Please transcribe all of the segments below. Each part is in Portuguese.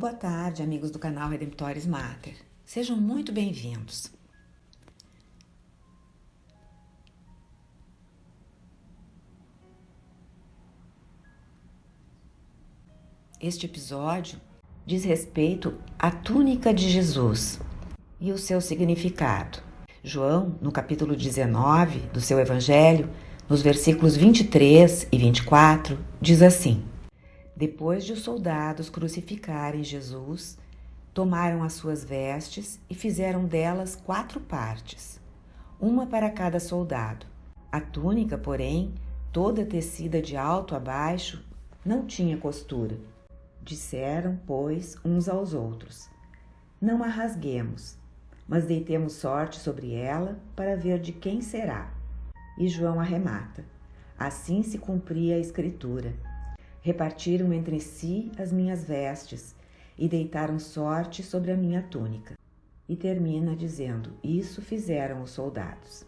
Boa tarde, amigos do canal Redemptoris Mater. Sejam muito bem-vindos. Este episódio diz respeito à túnica de Jesus e o seu significado. João, no capítulo 19 do seu Evangelho, nos versículos 23 e 24, diz assim: Depois de os soldados crucificarem Jesus, tomaram as suas vestes e fizeram delas 4 partes, uma para cada soldado. A túnica, porém, toda tecida de alto a baixo, não tinha costura. Disseram, pois, uns aos outros: Não a rasguemos, mas deitemos sorte sobre ela para ver de quem será. E João arremata: Assim se cumpria a Escritura. Repartiram entre si as minhas vestes e deitaram sorte sobre a minha túnica. E termina dizendo: Isso fizeram os soldados.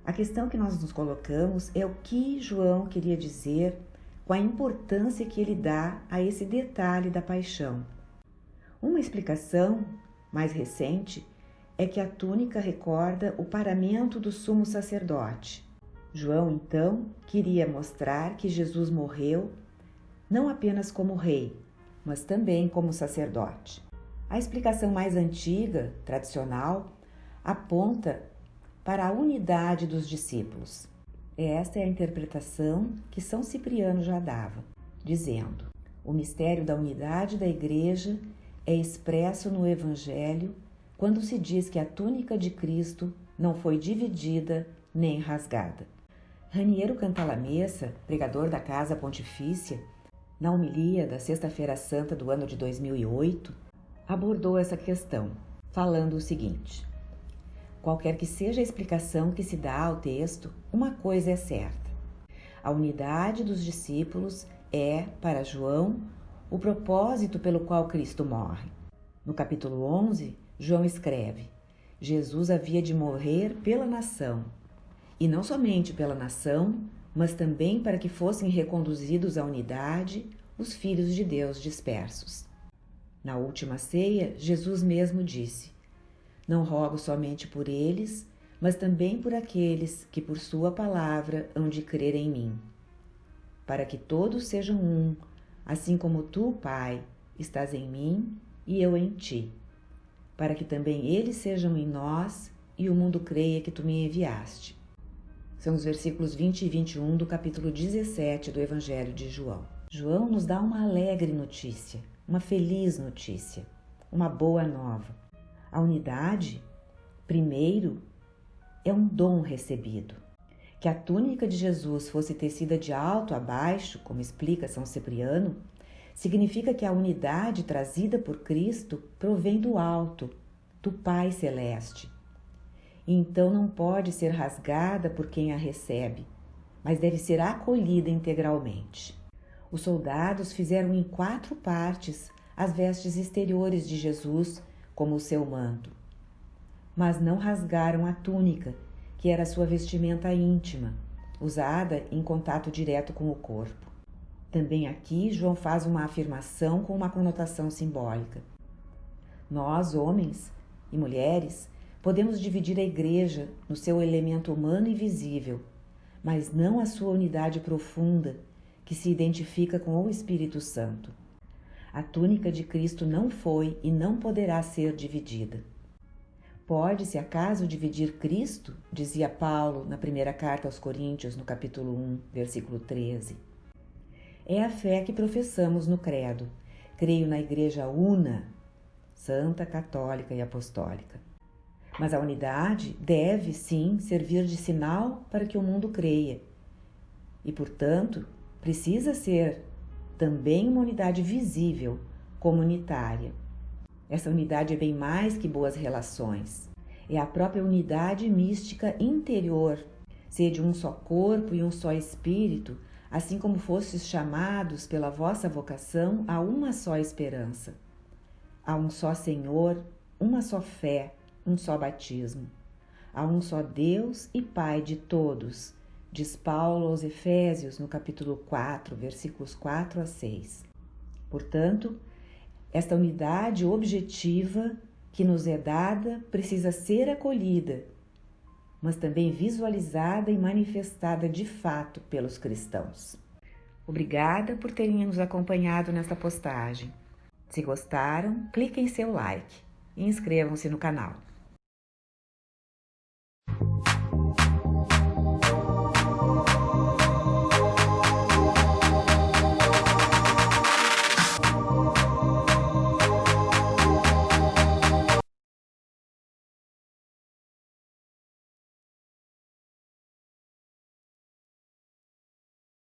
A questão que nós nos colocamos é o que João queria dizer com a importância que ele dá a esse detalhe da paixão. Uma explicação mais recente é que a túnica recorda o paramento do sumo sacerdote. João, então, queria mostrar que Jesus morreu não apenas como rei, mas também como sacerdote. A explicação mais antiga, tradicional, aponta para a unidade dos discípulos. Esta é a interpretação que São Cipriano já dava, dizendo: o mistério da unidade da Igreja é expresso no Evangelho quando se diz que a túnica de Cristo não foi dividida nem rasgada. Raniero Cantalamessa, pregador da Casa Pontifícia, na homilia da Sexta-feira Santa do ano de 2008, abordou essa questão, falando o seguinte: qualquer que seja a explicação que se dá ao texto, uma coisa é certa. A unidade dos discípulos é, para João, o propósito pelo qual Cristo morre. No capítulo 11, João escreve: Jesus havia de morrer pela nação, e não somente pela nação, mas também para que fossem reconduzidos à unidade os filhos de Deus dispersos. Na última ceia, Jesus mesmo disse: Não rogo somente por eles, mas também por aqueles que por sua palavra hão de crer em mim, para que todos sejam um, assim como tu, Pai, estás em mim e eu em ti, para que também eles sejam em nós e o mundo creia que tu me enviaste. São os versículos 20 e 21 do capítulo 17 do Evangelho de João. João nos dá uma alegre notícia, uma feliz notícia, uma boa nova. A unidade, primeiro, é um dom recebido. Que a túnica de Jesus fosse tecida de alto a baixo, como explica São Cipriano, significa que a unidade trazida por Cristo provém do alto, do Pai Celeste. E então não pode ser rasgada por quem a recebe, mas deve ser acolhida integralmente. Os soldados fizeram em 4 partes as vestes exteriores de Jesus, como o seu manto, mas não rasgaram a túnica, que era sua vestimenta íntima, usada em contato direto com o corpo. Também aqui João faz uma afirmação com uma conotação simbólica. Nós, homens e mulheres, podemos dividir a Igreja no seu elemento humano e visível, mas não a sua unidade profunda, que se identifica com o Espírito Santo. A túnica de Cristo não foi e não poderá ser dividida. Pode-se acaso dividir Cristo? Dizia Paulo na primeira carta aos Coríntios, no capítulo 1, versículo 13. É a fé que professamos no credo. Creio na Igreja una, santa, católica e apostólica. Mas a unidade deve, sim, servir de sinal para que o mundo creia. E, portanto, precisa ser também uma unidade visível, comunitária. Essa unidade é bem mais que boas relações. É a própria unidade mística interior, ser de um só corpo e um só espírito, assim como fostes chamados pela vossa vocação a uma só esperança. A um só Senhor, uma só fé, um só batismo. Há um só Deus e Pai de todos, diz Paulo aos Efésios, no capítulo 4, versículos 4 a 6. Portanto, Esta unidade objetiva que nos é dada precisa ser acolhida, mas também visualizada e manifestada de fato pelos cristãos. Obrigada por terem nos acompanhado nesta postagem. Se gostaram, cliquem em seu like e inscrevam-se no canal.